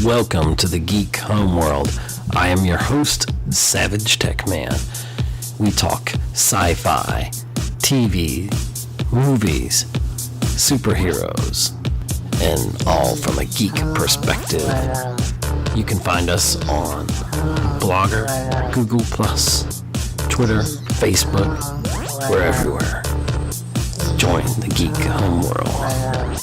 Welcome to the Geek Homeworld. I am your host, SavageTechman. We talk sci-fi, TV, movies, superheroes, and all from a geek perspective. You can find us on Blogger, Google+, Twitter, Facebook. We're everywhere. Join the Geek Homeworld.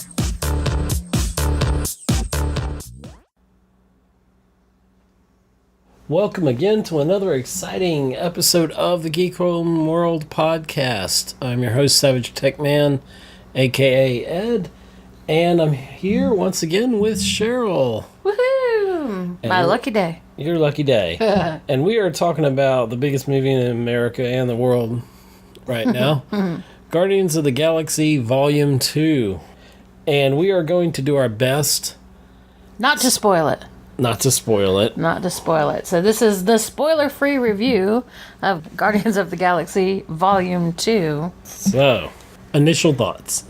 Welcome again to another exciting episode of the Geek Homeworld podcast. I'm your host, SavageTechman, aka Ed, and I'm here once again with Cheryl. Woohoo! My lucky day. Your lucky day. And we are talking about the biggest movie in America and the world right now, Guardians of the Galaxy Volume 2. And we are going to do our best Not to spoil it. Not to spoil it. So this is the spoiler-free review of Guardians of the Galaxy Volume 2. So, initial thoughts.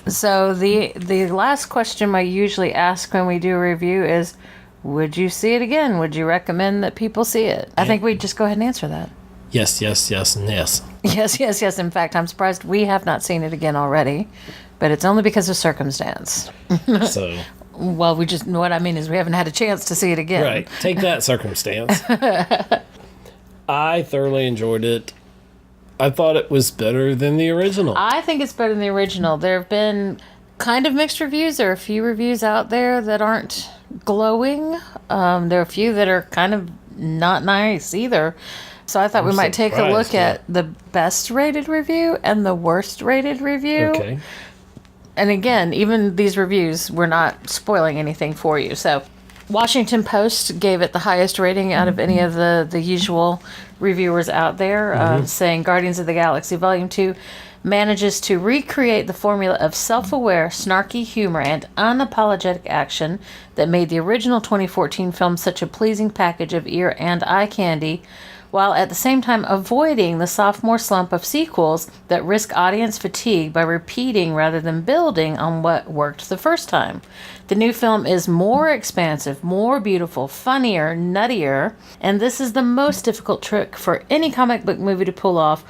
So the last question I usually ask when we do a review is, would you see it again? Would you recommend that people see it? I think we just go ahead and answer that. Yes, and yes. Yes. In fact, I'm surprised we have not seen it again already, but it's only because of circumstance. So... Well, what I mean is we haven't had a chance to see it again. Right. Take that circumstance. I thoroughly enjoyed it. I thought it was better than the original. I think it's better than the original. There have been kind of mixed reviews. There are a few reviews out there that aren't glowing. There are a few that are kind of not nice either. So I thought we might take a look at the best rated review and the worst rated review. Okay. And again, even these reviews, we're not spoiling anything for you. So, Washington Post gave it the highest rating out of any of the usual reviewers out there, saying Guardians of the Galaxy Volume 2 manages to recreate the formula of self-aware, snarky humor and unapologetic action that made the original 2014 film such a pleasing package of ear and eye candy, while at the same time avoiding the sophomore slump of sequels that risk audience fatigue by repeating rather than building on what worked the first time. The new film is more expansive, more beautiful, funnier, nuttier, and this is the most difficult trick for any comic book movie to pull off,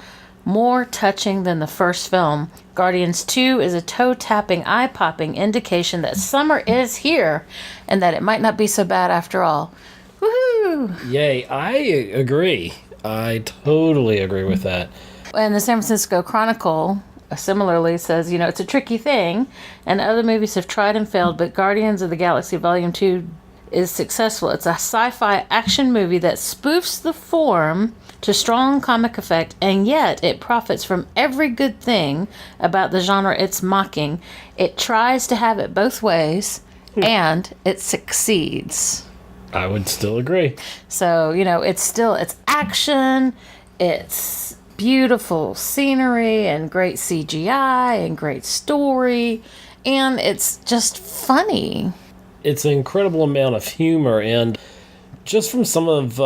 more touching than the first film. Guardians 2 is a toe-tapping, eye-popping indication that summer is here and that it might not be so bad after all. Woohoo! Yay, I agree. I totally agree with that. And the San Francisco Chronicle similarly says, it's a tricky thing, and other movies have tried and failed, but Guardians of the Galaxy Volume 2 is successful. It's a sci-fi action movie that spoofs the form to strong comic effect, and yet it profits from every good thing about the genre it's mocking. It tries to have it both ways, and it succeeds. I would still agree. So, it's action, it's beautiful scenery and great CGI and great story, and it's just funny. It's an incredible amount of humor, and just from some of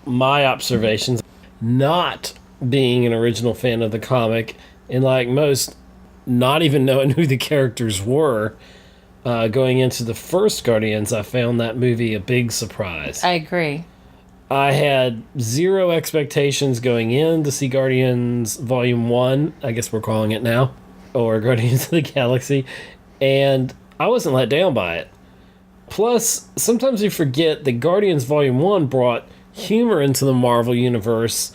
my observations, not being an original fan of the comic, and like most, not even knowing who the characters were, going into the first Guardians, I found that movie a big surprise. I agree. I had zero expectations going in to see Guardians Volume 1, I guess we're calling it now, or Guardians of the Galaxy, and I wasn't let down by it. Plus, sometimes you forget that Guardians Volume 1 brought humor into the Marvel Universe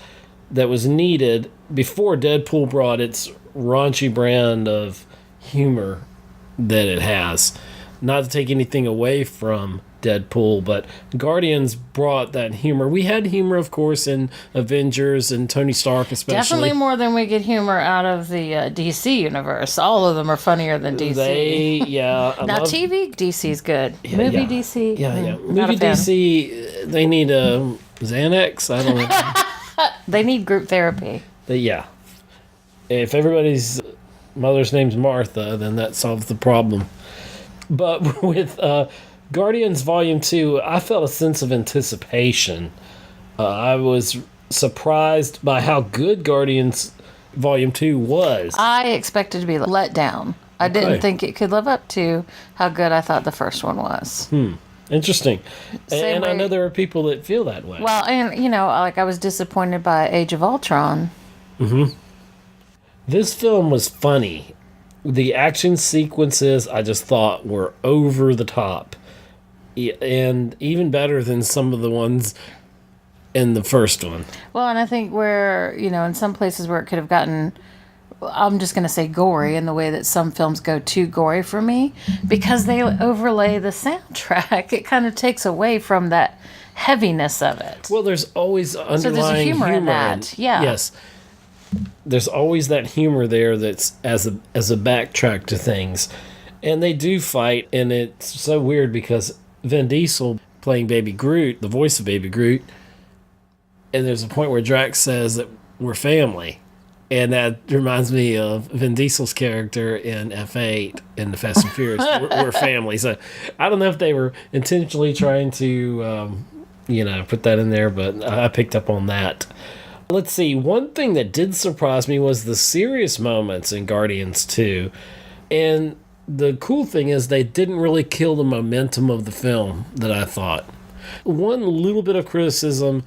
that was needed before Deadpool brought its raunchy brand of humor that it has. Not to take anything away from Deadpool, but Guardians brought that humor. We had humor, of course, in Avengers and Tony Stark especially. Definitely more than we get humor out of the DC universe. All of them are funnier than DC. TV, DC's good. Movie DC. Movie DC, they need a Xanax. I don't know. They need group therapy. If everybody's mother's name's Martha, then that solves the problem. But with Guardians Volume 2, I felt a sense of anticipation. I was surprised by how good Guardians Volume 2 was. I expected to be let down. I didn't think it could live up to how good I thought the first one was. Interesting. Same And I way- know there are people that feel that way. Well, and like I was disappointed by Age of Ultron. This film was funny. The action sequences I just thought were over the top. And even better than some of the ones in the first one. Well, and I think where, in some places where it could have gotten, I'm just going to say gory in the way that some films go too gory for me, because they overlay the soundtrack, it kind of takes away from that heaviness of it. Well, there's always underlying humor in that, yeah. Yes. There's always that humor there that's as a backtrack to things. And they do fight, and it's so weird because Vin Diesel playing Baby Groot, the voice of Baby Groot, and there's a point where Drax says that we're family. And that reminds me of Vin Diesel's character in F8 in the Fast and Furious. We're family. So I don't know if they were intentionally trying to, put that in there, but I picked up on that. Let's see. One thing that did surprise me was the serious moments in Guardians 2. And the cool thing is they didn't really kill the momentum of the film that I thought. One little bit of criticism.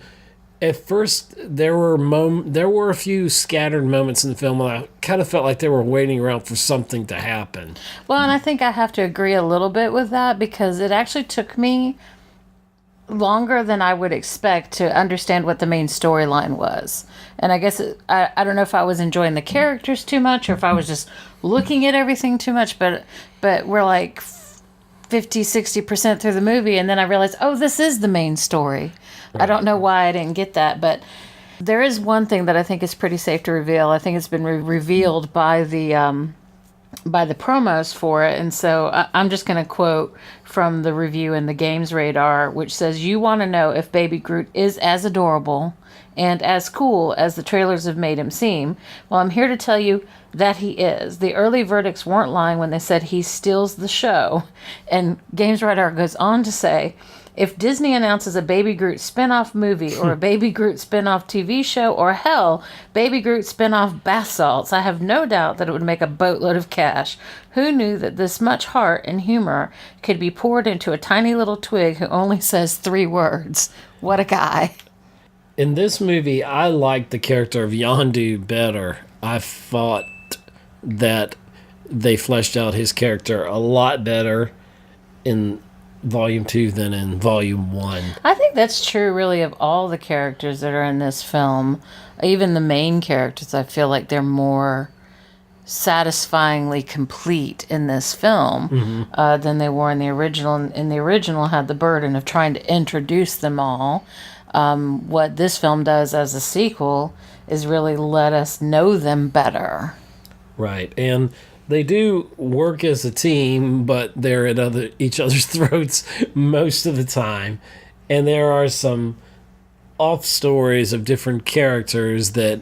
At first, there were a few scattered moments in the film, and I kind of felt like they were waiting around for something to happen. Well, and I think I have to agree a little bit with that, because it actually took me longer than I would expect to understand what the main storyline was. And I guess I don't know if I was enjoying the characters too much or if I was just looking at everything too much, but we're like 50-60% through the movie, and then I realized, oh, this is the main story. I don't know why I didn't get that, but there is one thing that I think is pretty safe to reveal. I think it's been revealed by the promos for it, and so I'm just going to quote from the review in the Games Radar, which says, "You want to know if Baby Groot is as adorable and as cool as the trailers have made him seem? Well, I'm here to tell you that he is. The early verdicts weren't lying when they said he steals the show." And Games Radar goes on to say, "If Disney announces a Baby Groot spin-off movie or a Baby Groot spin-off TV show, or hell, Baby Groot spin-off bath salts, I have no doubt that it would make a boatload of cash. Who knew that this much heart and humor could be poured into a tiny little twig who only says 3 words? What a guy." In this movie, I liked the character of Yondu better. I thought that they fleshed out his character a lot better in Volume 2 than in Volume 1. I think that's true, really, of all the characters that are in this film. Even the main characters, I feel like they're more satisfyingly complete in this film than they were in the original. And the original had the burden of trying to introduce them all. What this film does as a sequel is really let us know them better. Right. And they do work as a team, but they're at each other's throats most of the time. And there are some off stories of different characters that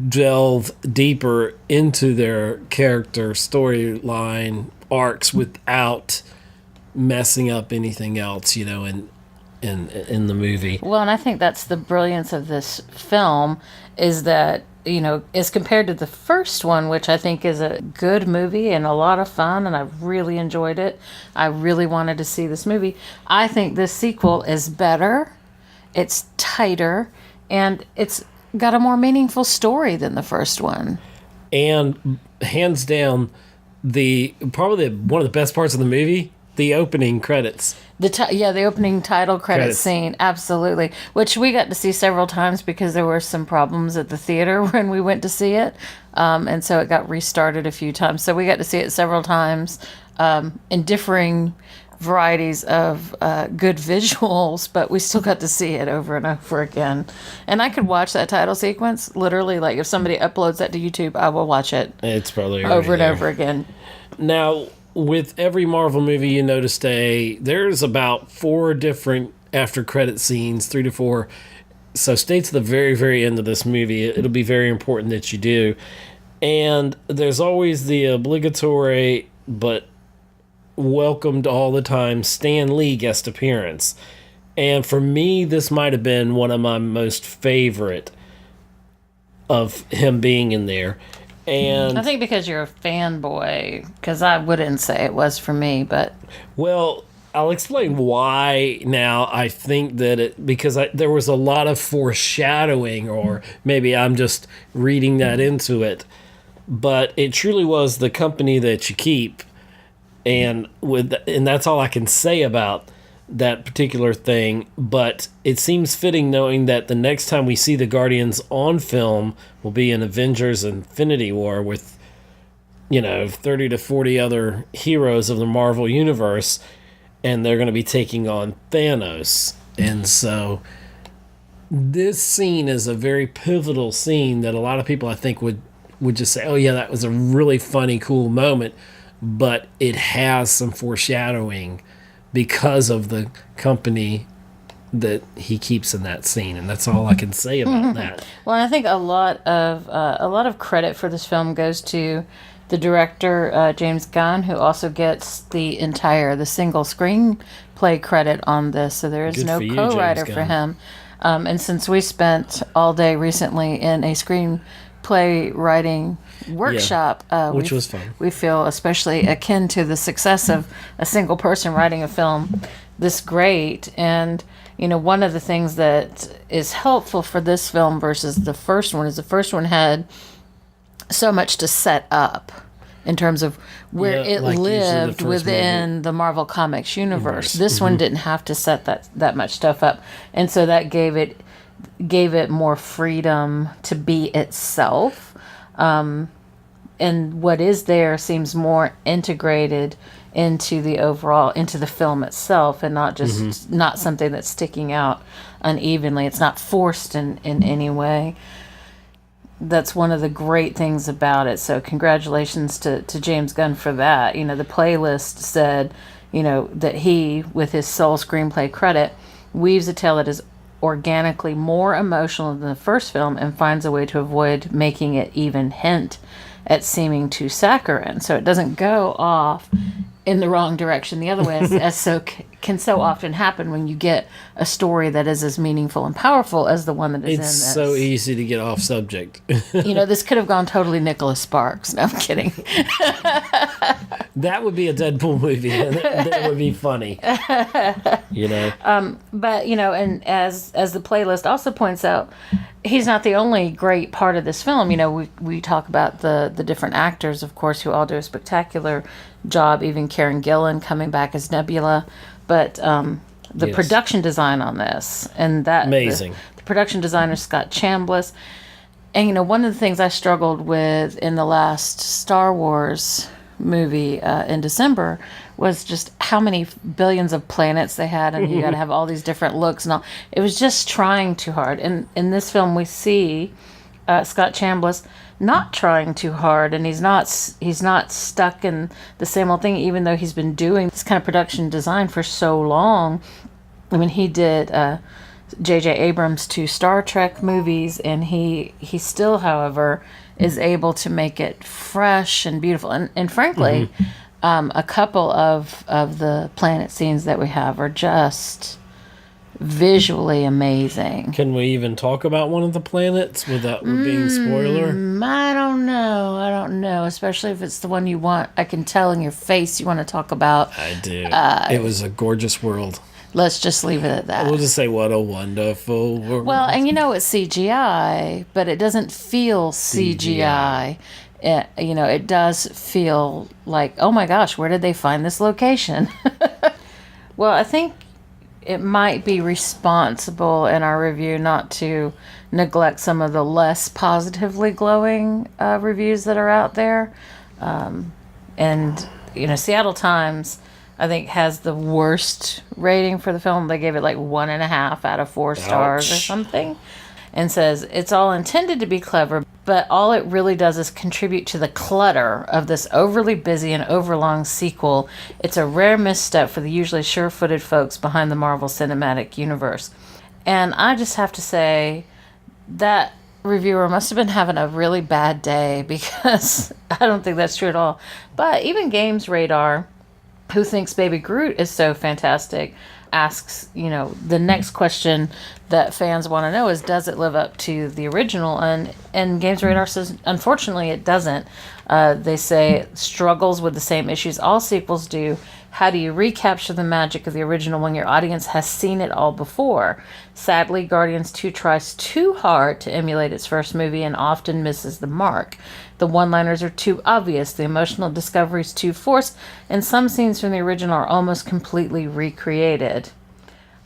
delve deeper into their character storyline arcs without messing up anything else, in the movie. Well, and I think that's the brilliance of this film, is that, as compared to the first one, which I think is a good movie and a lot of fun, and I really enjoyed it. I really wanted to see this movie. I think this sequel is better, it's tighter, and it's got a more meaningful story than the first one. And hands down, probably one of the best parts of the movie, the opening credits. The opening title credits scene, absolutely. Which we got to see several times because there were some problems at the theater when we went to see it. And so it got restarted a few times. So we got to see it several times in differing varieties of good visuals, but we still got to see it over and over again. And I could watch that title sequence, literally, like if somebody uploads that to YouTube, I will watch it. It's probably over and over again. Now, with every Marvel movie, you notice there's about 4 different after credit scenes, 3 to 4. So stay to the very, very end of this movie. It'll be very important that you do. And there's always the obligatory but welcomed all the time Stan Lee guest appearance. And for me, this might have been one of my most favorite of him being in there. And I think because you're a fanboy, because I wouldn't say it was for me, but... Well, I'll explain why now. I think that because there was a lot of foreshadowing, or maybe I'm just reading that into it, but it truly was the company that you keep, and that's all I can say about that particular thing. But it seems fitting knowing that the next time we see the Guardians on film will be in Avengers Infinity War with 30 to 40 other heroes of the Marvel Universe, and they're going to be taking on Thanos. And so this scene is a very pivotal scene that a lot of people, I think, would just say, oh yeah, that was a really funny, cool moment. But it has some foreshadowing because of the company that he keeps in that scene, and that's all I can say about that. Well, I think a lot of credit for this film goes to the director, James Gunn, who also gets the single screenplay credit on this. So there is Good no for you, co-writer James for Gunn. him. And since we spent all day recently in a screenplay writing workshop, Which was fun. We feel especially akin to the success of a single person writing a film this great. And one of the things that is helpful for this film versus the first one is the first one had so much to set up in terms of where it like usually the lived first within the Marvel Comics universe. This one didn't have to set that much stuff up, and so that gave it more freedom to be itself. And what is there seems more integrated into the film itself, and not just not something that's sticking out unevenly. It's not forced in any way. That's one of the great things about it. So congratulations to James Gunn for that. The playlist said, that he, with his sole screenplay credit, weaves a tale that is organically more emotional than the first film and finds a way to avoid making it even hint at seeming too saccharine. So it doesn't go off in the wrong direction the other way, can so often happen when you get a story that is as meaningful and powerful as the one that is in this. It's so easy to get off subject. This could have gone totally Nicholas Sparks. No, I'm kidding. That would be a Deadpool movie. That would be funny. But and as the playlist also points out, he's not the only great part of this film. We talk about the different actors, of course, who all do a spectacular job. Even Karen Gillan coming back as Nebula, but the production design on this, and that amazing. The production designer Scott Chambliss. And one of the things I struggled with in the last Star Wars movie in December was just how many billions of planets they had, and you got to have all these different looks and all. It was just trying too hard. And in this film, we see Scott Chambliss not trying too hard, and he's not stuck in the same old thing, even though he's been doing this kind of production design for so long. I mean, he did J.J. Abrams' 2 Star Trek movies, and he still, however, is able to make it fresh and beautiful. And frankly, a couple of the planet scenes that we have are just visually amazing. Can we even talk about one of the planets without being spoiler? I don't know, especially if it's the one you want. I can tell in your face you want to talk about. I do. It was a gorgeous world. Let's just leave it at that. We'll just say, what a wonderful world. Well, and it's CGI, but it doesn't feel CGI. It does feel like, oh my gosh, where did they find this location? Well, I think it might be responsible in our review not to neglect some of the less positively glowing reviews that are out there. And Seattle Times, I think, has the worst rating for the film. They gave it like 1.5 out of 4 stars or something, and says it's all intended to be clever, but all it really does is contribute to the clutter of this overly busy and overlong sequel. It's a rare misstep for the usually sure-footed folks behind the Marvel Cinematic Universe. And I just have to say that reviewer must have been having a really bad day, because I don't think that's true at all. But even Games Radar, who thinks Baby Groot is so fantastic, asks, the next question that fans want to know is, does it live up to the original? And Games Radar says, unfortunately, it doesn't. They say it struggles with the same issues all sequels do. How do you recapture the magic of the original when your audience has seen it all before? Sadly, Guardians 2 tries too hard to emulate its first movie and often misses the mark. The one-liners are too obvious, the emotional discoveries too forced, and some scenes from the original are almost completely recreated.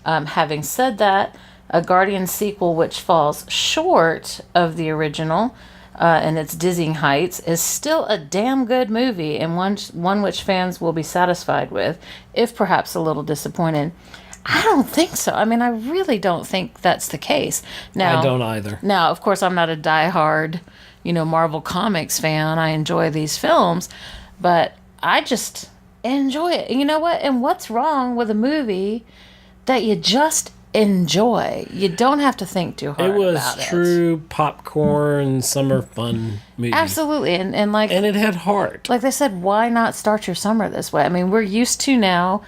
Having said that, a Guardians sequel which falls short of the original and its dizzying heights is still a damn good movie, and one which fans will be satisfied with, if perhaps a little disappointed. I don't think so. I mean, I really don't think that's the case. Now, I don't either. Now, of course, I'm not a diehard, Marvel Comics fan. I enjoy these films, but I just enjoy it. And you know what? And what's wrong with a movie that you just enjoy? You don't have to think too hard about it. It was true popcorn summer fun movie. Absolutely. And it had heart. Like they said, why not start your summer this way? I mean, we're used to now,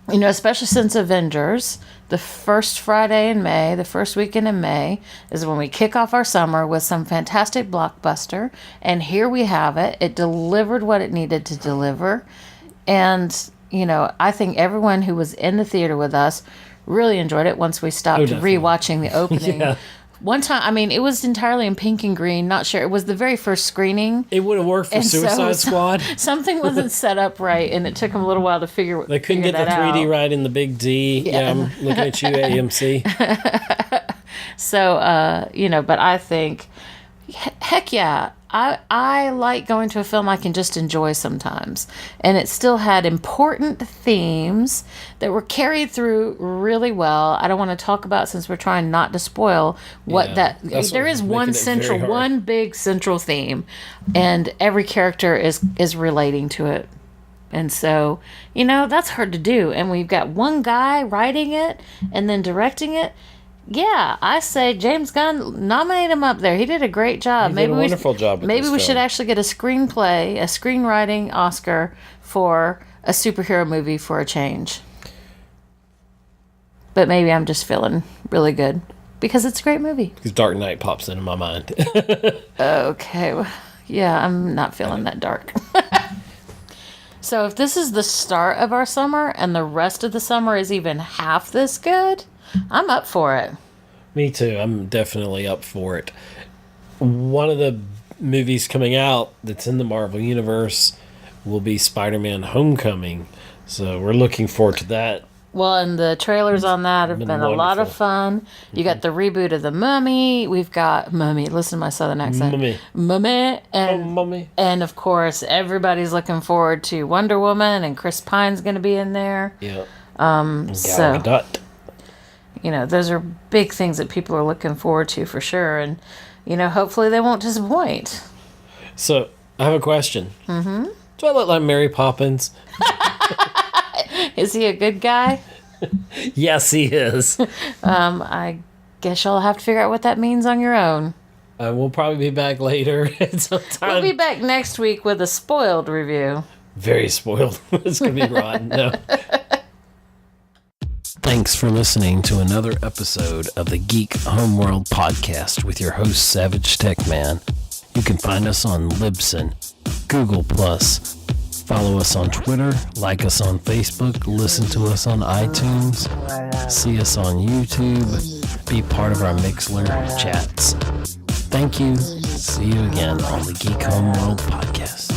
especially since Avengers, the first Friday in May, the first weekend in May, is when we kick off our summer with some fantastic blockbuster. And here we have it. It delivered what it needed to deliver. And, I think everyone who was in the theater with us really enjoyed it once we stopped rewatching the opening. Yeah. One time, it was entirely in pink and green. Not sure. It was the very first screening. It would have worked for Suicide Squad. Something wasn't set up right, and it took them a little while to figure They couldn't get the 3D out. right in the big D. Yeah, I'm looking at you, AMC. So, but I think, heck yeah, I like going to a film I can just enjoy sometimes. And it still had important themes that were carried through really well. I don't want to talk about, since we're trying not to spoil, there is one big central theme, and every character is relating to it. And so, that's hard to do. And we've got one guy writing it and then directing it. Yeah, I say James Gunn, nominate him up there. He did a great job. He did a wonderful job with Maybe this we film. should actually get a screenwriting Oscar for a superhero movie for a change. But maybe I'm just feeling really good because it's a great movie. Because Dark Knight pops into my mind. Okay, well, yeah, I'm not feeling that dark. So if this is the start of our summer and the rest of the summer is even half this good, I'm up for it. Me too. I'm definitely up for it. One of the movies coming out that's in the Marvel Universe will be Spider-Man Homecoming. So we're looking forward to that. Well, and the trailers on that have been a lot of fun. You got the reboot of The Mummy. We've got Mummy. Listen to my southern accent. Mummy. And of course, everybody's looking forward to Wonder Woman, and Chris Pine's going to be in there. Yeah. Gal Gadot. Those are big things that people are looking forward to for sure. And, hopefully they won't disappoint. So, I have a question. Mm-hmm. Do I look like Mary Poppins? Is he a good guy? Yes, he is. I guess you'll have to figure out what that means on your own. We'll probably be back later. We'll be back next week with a spoiled review. Very spoiled. It's going to be rotten. No. Thanks for listening to another episode of the Geek Homeworld podcast with your host, SavageTechman. You can find us on Libsyn, Google+, follow us on Twitter, like us on Facebook, listen to us on iTunes, see us on YouTube, be part of our Mixler chats. Thank you. See you again on the Geek Homeworld podcast.